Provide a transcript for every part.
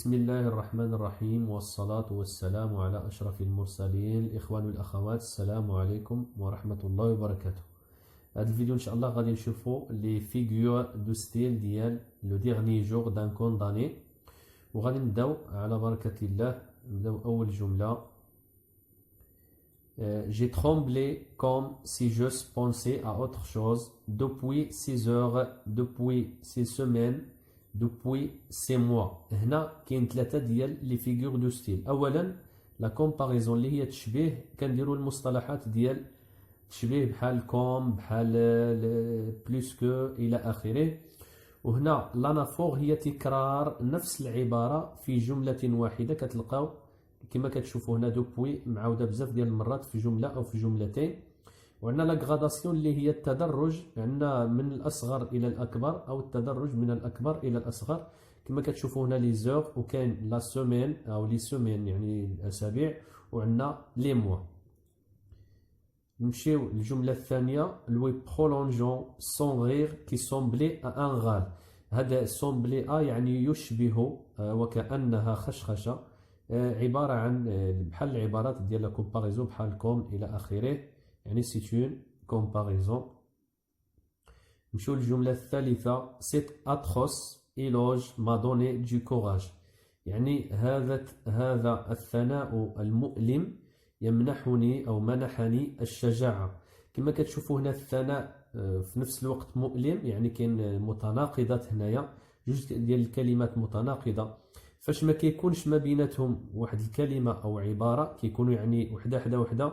بسم الله الرحمن الرحيم والصلاة والسلام على أشرف المرسلين. الإخوان والأخوات، السلام عليكم ورحمة الله وبركاته. هذا الفيديو إن شاء الله غادي نشوفوا لي فيغور دو ستيل ديال لو ديرني جور دان كونداني، وغادي نبداو على بركة الله. نبداو أول جملة. J'ai tremblé comme si je pensais à autre chose depuis 6 heures, depuis 6 semaines, depuis 6 mois. هنا كاين ثلاثة ديال لي فيغور دو ستيل. أولا لا كومباريزون اللي هي تشبيه، كنديروا المصطلحات ديال تشبيه بحال كوم، بحال بلوس كو إلى آخره. وهنا لانافور هي تكرار نفس العبارة في جملة واحدة. كتلقاو كما كتشوفوا هنا دوبوي معاوده بزاف ديال المرات في جمله او في جملتين. وعندنا لا غراداسيون اللي هي التدرج، عندنا من الاصغر الى الاكبر او التدرج من الاكبر الى الاصغر. كما كتشوفوا هنا لي زور، وكاين لا سومين او لي سومين يعني الاسابيع، وعندنا لي موا. نمشيو للجمله الثانيه. لوي برولونجون سون غير كي سومبلي ان غال. هذا سومبلي يعني يشبه وكانها خشخشه، عبارة عن بحال العبارات ديال لا كومباريزون بحال كوم إلى آخره، يعني سي اون كومباريزون. نمشيو للجملة الثالثة. سيت أتروس إيلوج ما دوني دو كوراج. يعني هذا الثناء المؤلم يمنحني أو منحني الشجاعة. كما كتشوفوا هنا الثناء في نفس الوقت مؤلم، يعني كاين متناقضات هنايا، جوج ديال الكلمات متناقضة. فاش ما كيكونش ما بيناتهم واحد الكلمه او عباره، كيكونوا يعني وحده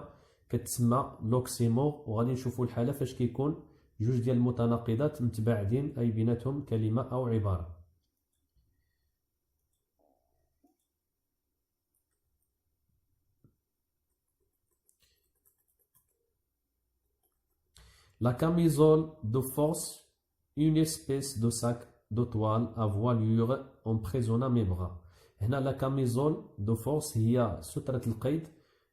كتسمى لوكسيمور. وغادي نشوفوا الحاله فاش كيكون جوج ديال المتناقضات متباعدين، اي بيناتهم كلمه او عباره. La camisole de force, une espèce de sac de toile à voilure emprisonna mes bras. هنا لا كاميزول دو فورس هي سترة القيد،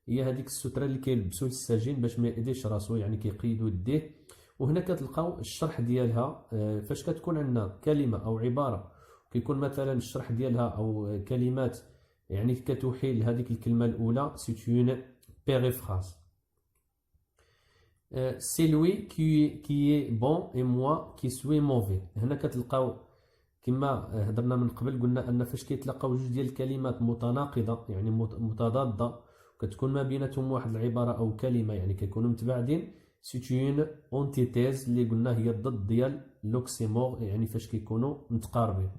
هي هذيك السترة اللي كيلبسو السجين باش ما يأذيش راسو، يعني كيقيدو يديه. وهنا كتلقاو الشرح ديالها فاش كتكون عندنا كلمة أو عبارة كيكون مثلا الشرح ديالها أو كلمات يعني كتوحي لهذيك الكلمة الأولى، سي اون بيريفراز. سي لوي كي بون اي موا كي سوي موفي. هنا كتلقاو كما هضرنا من قبل، قلنا ان فاش كيتلاقاو جوج ديال الكلمات متناقضه يعني متضاده، وكتكون ما بيناتهم واحد العباره او كلمه يعني كيكونوا متباعدين، سي اون اونتيتيز اللي قلنا هي الضد ديال لوكسيمور، يعني فاش كيكونوا متقاربين.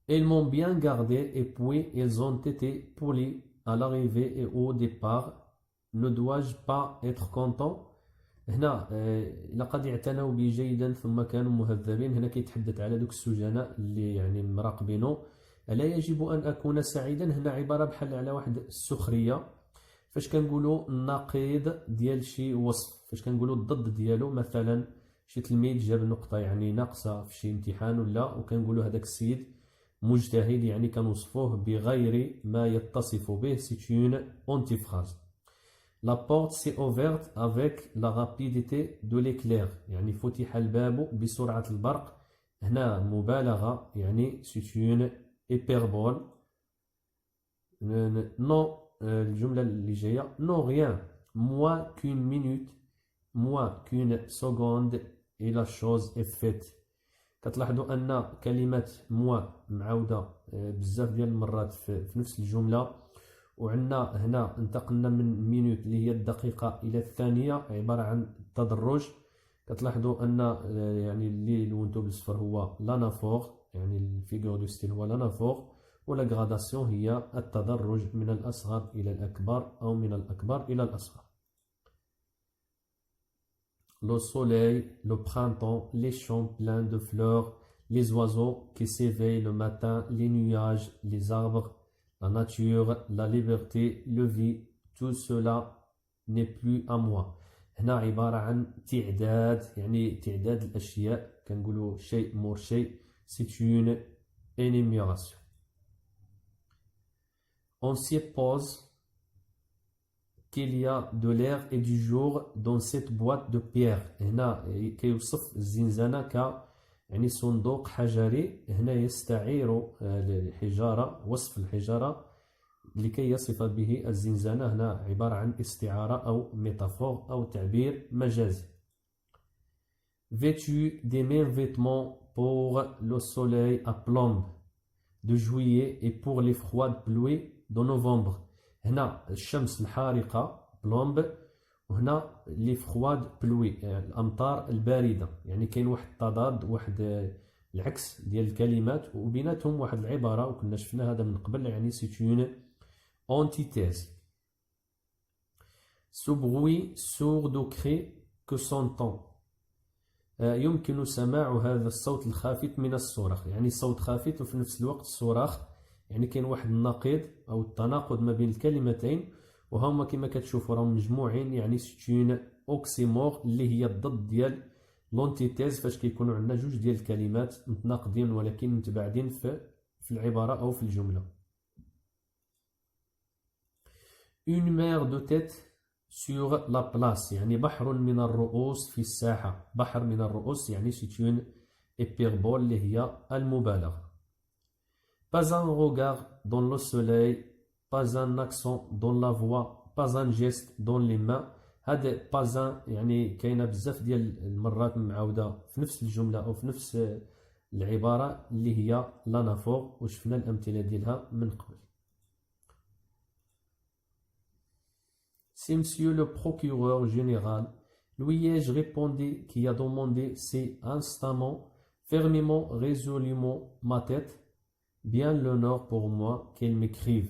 Ils m'ont bien gardé et puis ils ont été polis à l'arrivée et au départ. Ne dois-je pas être content؟ هنا لقد اعتنوا بي جيدا ثم كانوا مهذبين. هنا كيتحدث على دوك السجناء اللي يعني مراقبينه. ألا يجب أن أكون سعيدا؟ هنا عبارة بحال على واحد السخرية. فاش كنقولوا النقيض ديال شي وصف، فاش كنقولوا الضد ديالو، مثلا شي تلميذ جاب نقطة يعني ناقصة في شي امتحان وكنقولوا هذاك السيد مجتهد، يعني كنوصفوه بغير ما يتصف به، سي اون اونتيفراز. La porte s'est ouverte avec la rapidité de l'éclair. يعني فتح الباب بسرعة البرق. هنا مبالغة، يعني c'est une hyperbole. Non الجملة اللي جاية non rien, moins qu'une minute, moins qu'une seconde et la chose est faite. كتلاحظوا أن كلمة moi معاودة بزاف ديال المرات في نفس الجملة. وعندنا هنا انتقلنا من مينوت اللي هي الدقيقة إلى الثانية، عبارة عن التدرج. كتلاحظوا أن يعني اللي لونتو بالصفر هو لانافور، يعني الفيغور دو ستيل هو لانافور، ولا غراداسيون هي التدرج من الأصغر إلى الأكبر أو من الأكبر إلى الأصغر. Le soleil, le printemps, les champs pleins de fleurs, les oiseaux qui s'éveillent le matin, les nuages, les arbres, la nature, la liberté, le vie, tout cela n'est plus à moi. هنا عبارة عن تعداد، يعني تعداد الأشياء، كنقولوا شيء مور شيء، c'est une énumération. On suppose qu'il y a de l'air et du jour dans cette boîte de pierre. هنا كيوصف الزنزانة يعني صندوق حجري. هنا يستعير الحجارة، وصف الحجارة لكي يصف به الزنزانة. هنا عبارة عن استعارة أو ميتافور أو تعبير مجازي. Vêtu des mêmes vêtements pour le soleil à plomb de juillet et pour les froides pluies de novembre. هنا الشمس الحارقة بلومب، وهنا لي فخواد بلوي الأمطار الباردة. يعني كاين واحد التضاد، واحد العكس ديال الكلمات وبيناتهم واحد العبارة، وكنا شفنا هذا من قبل. يعني سي اون antithèse. Ce bruit sourd crie que s'entend. يمكن سماع هذا الصوت الخافت من الصراخ. يعني صوت خافت وفي نفس الوقت صراخ. يعني كاين واحد النقيض أو التناقض ما بين الكلمتين، وهما كما كتشوفوا راهم مجموعين. يعني سيتون اوكسيمور اللي هي الضد ديال لونتيتيز، فاش كيكونوا عندنا جوج ديال الكلمات متناقضين ولكن متباعدين في العبارة أو في الجملة. Une mer de tête sur la place. يعني بحر من الرؤوس في الساحة. بحر من الرؤوس يعني سيتون hyperbole اللي هي المبالغة. Pas un regard dans le soleil, pas un accent dans la voix, pas un geste dans les mains. هذا pas un يعني كاينة بزاف ديال المرات معاودة في نفس الجملة أو في نفس العبارة اللي هي لانافور، وشفنا الأمثلة ديالها من قبل. C'est monsieur le procureur général. Lui ai-je répondu qui a demandé si instamment, fermement, résolument ma tête. Bien l'honneur pour moi qu'elle m'écrive.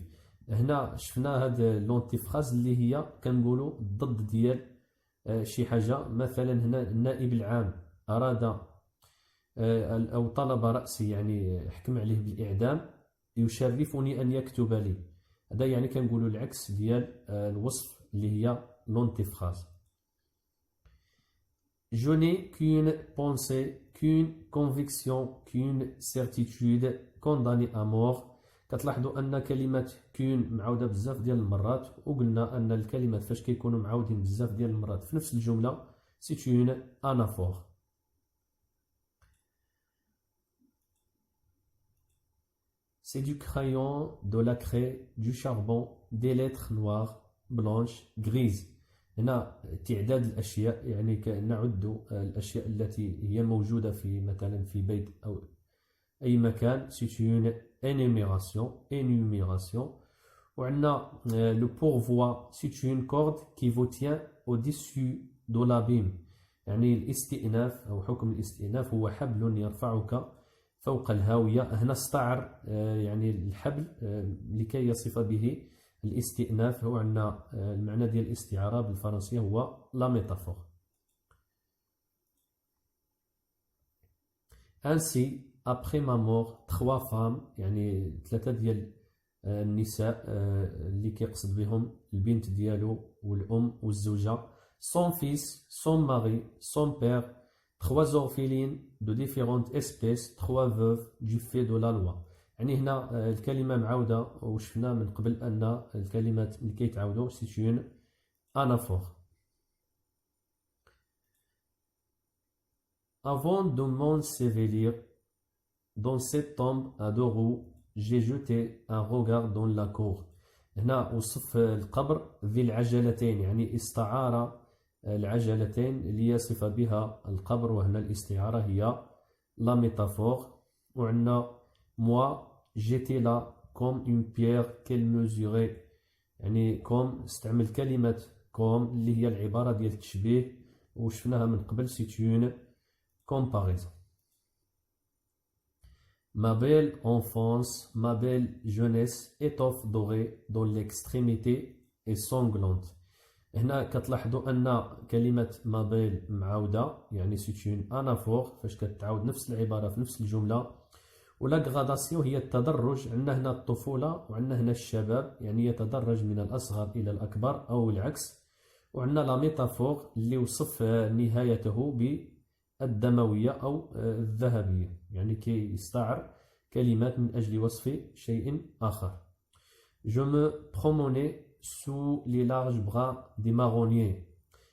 هنا شفنا هاد لونتيفراز اللي هي كنقولوا ضد ديال شي حاجة. مثلا هنا النائب العام أراد أو طلب رأسي، يعني حكم عليه بالإعدام. يشرفني أن يكتب لي. هذا يعني كنقولوا العكس ديال الوصف اللي هي لونتيفراز. Je n'ai qu'une pensée, qu'une conviction, qu'une certitude condamnée à mort. كتلاحظوا أن كلمة كون معاودة بزاف ديال المرات، وقلنا أن الكلمات فاش كيكونوا معاودين بزاف ديال المرات في نفس الجملة c'est une anaphore. C'est du crayon, de la craie, du charbon, des lettres noires, blanches, grises. هنا تعداد الأشياء، يعني نعد الأشياء التي هي موجودة في مثلا في بيت أو أي مكان. c'est une énumération. وعندنا le pourvoi, c'est une corde qui vous tient au-dessus de l'abîme. يعني الاستئناف أو حكم الاستئناف هو حبل يرفعك فوق الهاوية. هنا استعر يعني الحبل لكي يصف به الاستئناف. هو عندنا المعنى ديال الاستعارة بالفرنسية هو لا ميتافور. Ainsi après ma mort 3 femmes، يعني 3 ديال النساء اللي كيقصد بهم البنت ديالو والأم والزوجة. son fils, son mari, son père, 3 orphelines de différentes espèces, 3 veuves du fait de la loi. يعني هنا الكلمة معاودة، وشفنا من قبل أن الكلمات اللي كيتعاودوا c'est une anaphore. Avant de m'ensevelir dans cette tombe à 2 roues, j'ai jeté un regard dans la cour. هنا وصف القبر ذي العجلتين، يعني استعار العجلتين اللي يصف بها القبر، وهنا الاستعارة هي لا ميتافور. وعندنا moi j'étais là comme une pierre qu'elle mesurait. يعني comme استعمل كلمة comme اللي هي العبارة ديال التشبيه، وشفناها من قبل c'est une comparaison. Ma belle enfance, ma belle jeunesse, étoffe dorée dans l'extrémité et sanglante. هنا كتلاحظوا أن كلمة ما بيل معاودة، يعني سيتون أنافور فاش كتعاود نفس العبارة في نفس الجملة. ولا غراداسيون هي التدرج. عندنا هنا الطفولة وعندنا هنا الشباب، يعني يتدرج من الأصغر إلى الأكبر أو العكس. وعندنا لا ميتافور اللي وصف نهايته بالدموية أو الذهبية، يعني كي يستعر كلمات من أجل وصف شيء آخر. Je me promenais sous les larges bras des marronniers.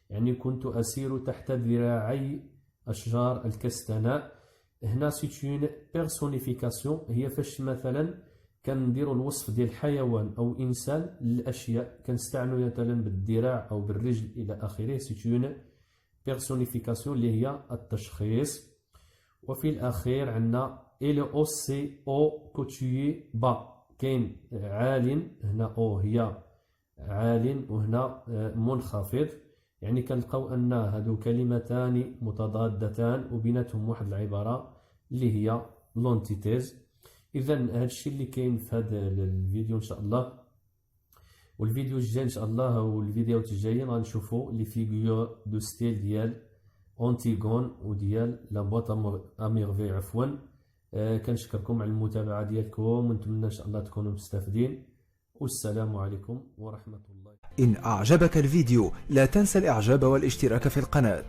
يعني كنت أسير تحت ذراعي أشجار الكستناء. هنا سيت اون بيرسونيفيكاسيون، هي فاش مثلا كنديروا الوصف ديال حيوان او انسان للاشياء، كنستعنوا مثلا بالذراع او بالرجل الى اخره. سيت اون بيرسونيفيكاسيون اللي هي التشخيص. وفي الاخير عندنا الى او سي او كوتيي با، كاين عال، هنا او هي عال وهنا منخفض، يعني كنلقاو ان هادو كلمتان متضادتان وبيناتهم واحد العباره اللي هي لونتيتيز. اذا هادشي اللي كاين في هذا الفيديو ان شاء الله. والفيديو الجاي ان شاء الله والفيديوهات الجايين غنشوفوا لي فيغور دو ستيل ديال اونتيغون وديال لا بواط ا ميرفي عفوا. كنشكركم على المتابعه ديالكم ونتمنى ان شاء الله تكونوا مستفيدين، والسلام عليكم ورحمه الله. إن أعجبك الفيديو لا تنسى الإعجاب والاشتراك في القناة.